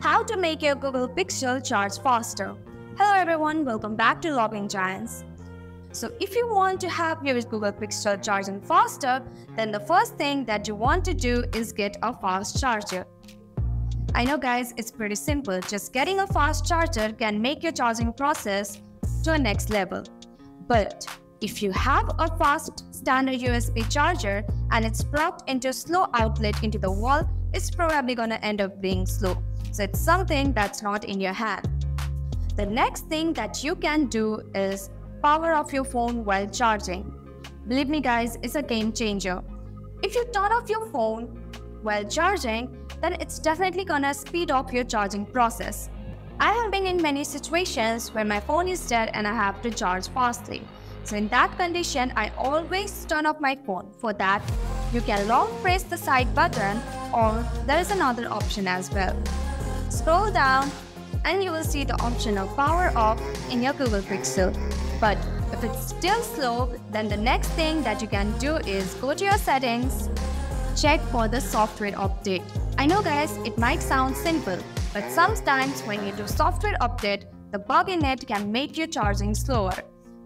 How to make your Google Pixel charge faster. Hello everyone, welcome back to Logging Giants. So if you want to have your Google Pixel charging faster, then the first thing that you want to do is get a fast charger. I know guys, it's pretty simple. Just getting a fast charger can make your charging process to a next level. But if you have a fast standard USB charger and it's plugged into a slow outlet into the wall, it's probably gonna end up being slow. So it's something that's not in your hand. The next thing that you can do is power off your phone while charging. Believe me guys, it's a game changer. If you turn off your phone while charging, then it's definitely gonna speed up your charging process. I have been in many situations where my phone is dead and I have to charge fastly. So in that condition, I always turn off my phone. For that, you can long press the side button, or there is another option as well. Scroll down and you will see the option of power off in your Google Pixel. But if it's still slow, then the next thing that you can do is go to your settings, check for the software update. I know guys, it might sound simple, but sometimes when you do software update, the bug in it can make your charging slower.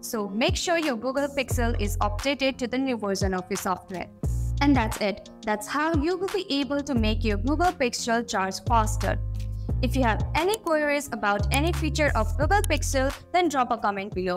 So make sure your Google Pixel is updated to the new version of your software. And that's it. That's how you will be able to make your Google Pixel charge faster. If you have any queries about any feature of Google Pixel, then drop a comment below.